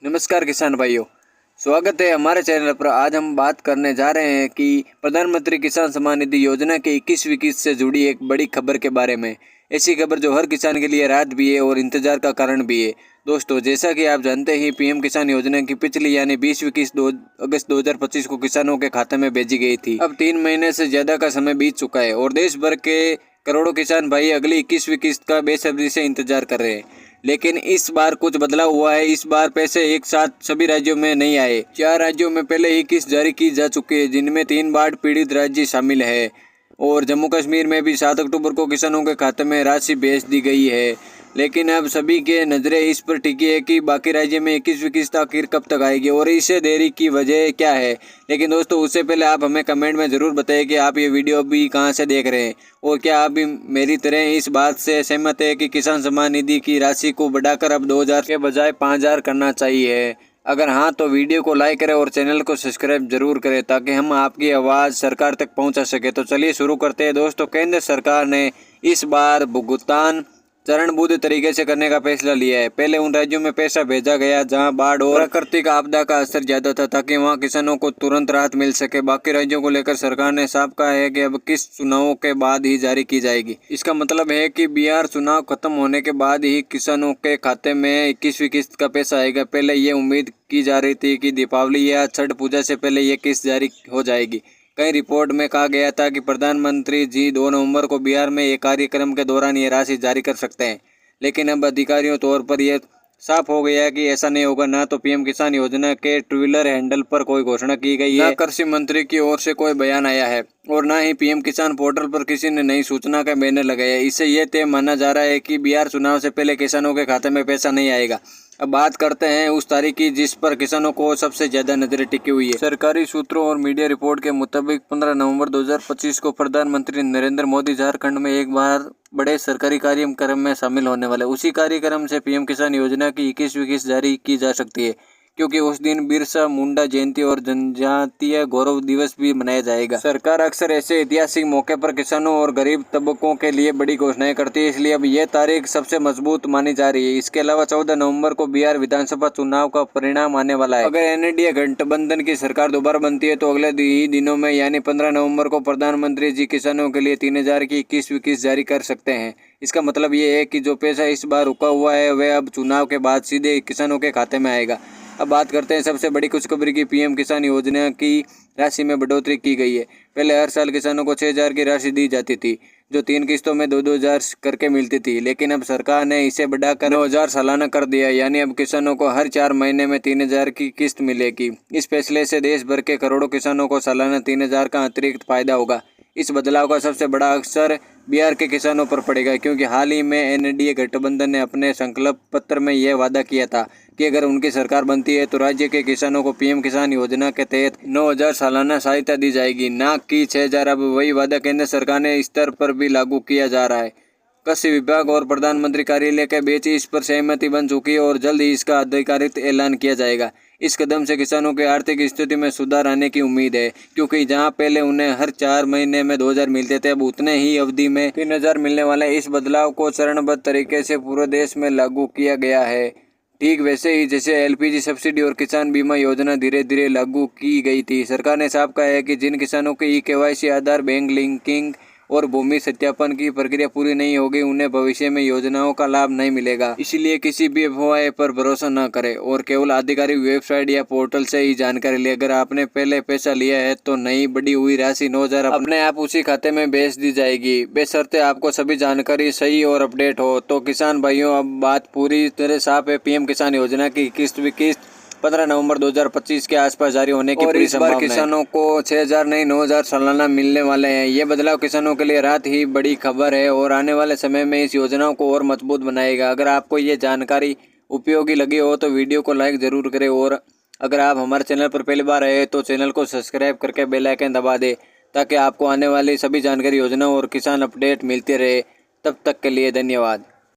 नमस्कार किसान भाइयों, स्वागत है हमारे चैनल पर। आज हम बात करने जा रहे हैं कि प्रधानमंत्री किसान सम्मान निधि योजना के 21वीं किस्त से जुड़ी एक बड़ी खबर के बारे में। ऐसी खबर जो हर किसान के लिए राहत भी है और इंतजार का कारण भी है। दोस्तों, जैसा कि आप जानते ही पीएम किसान योजना की पिछली यानी 20वीं किस्त 2 अगस्त 2025 को किसानों के खाते में भेजी गई थी। अब 3 महीने से ज्यादा का समय बीत चुका है और देश भर के करोड़ों किसान भाई अगली 21वीं किस्त का बेसब्री से इंतजार कर रहे हैं। लेकिन इस बार कुछ बदलाव हुआ है। इस बार पैसे एक साथ सभी राज्यों में नहीं आए। 4 राज्यों में पहले ही किस्त जारी की जा चुकी है, जिनमें 3 बाढ़ पीड़ित राज्य शामिल है और जम्मू कश्मीर में भी 7 अक्टूबर को किसानों के खाते में राशि भेज दी गई है। लेकिन अब सभी के नज़रें इस पर टिकी है कि बाकी राज्य में 21वीं किस्त आखिर कब तक आएगी और इसे देरी की वजह क्या है। लेकिन दोस्तों, उससे पहले आप हमें कमेंट में ज़रूर बताइए कि आप ये वीडियो अभी कहाँ से देख रहे हैं और क्या आप भी मेरी तरह इस बात से सहमत है कि किसान सम्मान निधि की राशि को बढ़ाकर अब 2000 के बजाय 5000 करना चाहिए। अगर हाँ तो वीडियो को लाइक करें और चैनल को सब्सक्राइब जरूर करें ताकि हम आपकी आवाज़ सरकार तक पहुंचा सके। तो चलिए शुरू करते हैं। दोस्तों, केंद्र सरकार ने इस बार भुगतान चरणबद्ध तरीके से करने का फैसला लिया है। पहले उन राज्यों में पैसा भेजा गया जहां बाढ़ और प्राकृतिक आपदा का असर ज्यादा था, ताकि वहां किसानों को तुरंत राहत मिल सके। बाकी राज्यों को लेकर सरकार ने साफ कहा है कि अब किस्त चुनावों के बाद ही जारी की जाएगी। इसका मतलब है कि बिहार चुनाव खत्म होने के बाद ही किसानों के खाते में 21वीं किस्त का पैसा आएगा। पहले ये उम्मीद की जा रही थी कि दीपावली या छठ पूजा से पहले ये किस्त जारी हो जाएगी। कई रिपोर्ट में कहा गया था कि प्रधानमंत्री जी 2 नवंबर को बिहार में एक कार्यक्रम के दौरान ये राशि जारी कर सकते हैं। लेकिन अब अधिकारियों तौर पर यह साफ हो गया है कि ऐसा नहीं होगा। ना तो पीएम किसान योजना के ट्विटर हैंडल पर कोई घोषणा की गई है, ना कृषि मंत्री की ओर से कोई बयान आया है और ना ही पीएम किसान पोर्टल पर किसी ने नई सूचना का बैनर लगाया है। इससे यह तय माना जा रहा है कि बिहार चुनाव से पहले किसानों के खाते में पैसा नहीं आएगा। अब बात करते हैं उस तारीख की जिस पर किसानों को सबसे ज्यादा नजरें टिकी हुई है। सरकारी सूत्रों और मीडिया रिपोर्ट के मुताबिक 15 नवंबर 2025 को प्रधानमंत्री नरेंद्र मोदी झारखंड में एक बार बड़े सरकारी कार्यक्रम में शामिल होने वाले। उसी कार्यक्रम से पीएम किसान योजना की 21वीं किस्त जारी की जा सकती है, क्योंकि उस दिन बिरसा मुंडा जयंती और जनजातीय गौरव दिवस भी मनाया जाएगा। सरकार अक्सर ऐसे ऐतिहासिक मौके पर किसानों और गरीब तबकों के लिए बड़ी घोषणाएं करती है, इसलिए अब यह तारीख सबसे मजबूत मानी जा रही है। इसके अलावा 14 नवंबर को बिहार विधानसभा चुनाव का परिणाम आने वाला है। अगर एनडीए गठबंधन की सरकार दोबारा बनती है तो अगले ही दिनों में यानी 15 नवंबर को प्रधानमंत्री जी किसानों के लिए 3000 की 21वीं किस्त जारी कर सकते हैं। इसका मतलब ये है कि जो पैसा इस बार रुका हुआ है वह अब चुनाव के बाद सीधे किसानों के खाते में आएगा। अब बात करते हैं सबसे बड़ी खुशखबरी की। पीएम किसान योजना की राशि में बढ़ोतरी की गई है। पहले हर साल किसानों को 6000 की राशि दी जाती थी, जो 3 किस्तों में 2-2 हजार करके मिलती थी। लेकिन अब सरकार ने इसे बढ़ाकर 9000 सालाना कर दिया, यानी अब किसानों को हर 4 महीने में 3000 की किस्त मिलेगी। इस फैसले से देश भर के करोड़ों किसानों को सालाना 3000 का अतिरिक्त फायदा होगा। इस बदलाव का सबसे बड़ा असर बिहार के किसानों पर पड़ेगा, क्योंकि हाल ही में एनडीए गठबंधन ने अपने संकल्प पत्र में यह वादा किया था कि अगर उनकी सरकार बनती है तो राज्य के किसानों को पीएम किसान योजना के तहत 9000 सालाना सहायता दी जाएगी, ना कि 6000। अब वही वादा केंद्र सरकार ने स्तर पर भी लागू किया जा रहा है। कृषि विभाग और प्रधानमंत्री कार्यालय के बीच इस पर सहमति बन चुकी है और जल्द ही इसका आधिकारिक ऐलान किया जाएगा। इस कदम से किसानों की आर्थिक स्थिति में सुधार आने की उम्मीद है, क्योंकि जहां पहले उन्हें हर 4 महीने में 2000 मिलते थे, अब उतने ही अवधि में 3000 मिलने वाले। इस बदलाव को चरणबद्ध तरीके से पूरे देश में लागू किया गया है, ठीक वैसे ही जैसे एलपीजी सब्सिडी और किसान बीमा योजना धीरे धीरे लागू की गई थी। सरकार ने साफ कहा है कि जिन किसानों की केवाईसी, आधार, बैंक लिंकिंग और भूमि सत्यापन की प्रक्रिया पूरी नहीं होगी, उन्हें भविष्य में योजनाओं का लाभ नहीं मिलेगा। इसलिए किसी भी अफवाह पर भरोसा न करें और केवल आधिकारिक वेबसाइट या पोर्टल से ही जानकारी लें। अगर आपने पहले पैसा लिया है तो नई बढ़ी हुई राशि 9000 अपने आप उसी खाते में भेज दी जाएगी, बशर्ते आपको सभी जानकारी सही और अपडेट हो। तो किसान भाइयों, अब बात पूरी तरह साफ है। पीएम किसान योजना की 21वीं किस्त 15 नवंबर 2025 के आसपास जारी होने की पूरी संभावना है। किसानों को 6000 नहीं 9000 सालाना मिलने वाले हैं। ये बदलाव किसानों के लिए राहत ही बड़ी खबर है और आने वाले समय में इस योजनाओं को और मजबूत बनाएगा। अगर आपको ये जानकारी उपयोगी लगी हो तो वीडियो को लाइक ज़रूर करें और अगर आप हमारे चैनल पर पहली बार आए तो चैनल को सब्सक्राइब करके बेल आइकन दबा दें, ताकि आपको आने वाली सभी जानकारी, योजनाओं और किसान अपडेट मिलते रहे। तब तक के लिए धन्यवाद।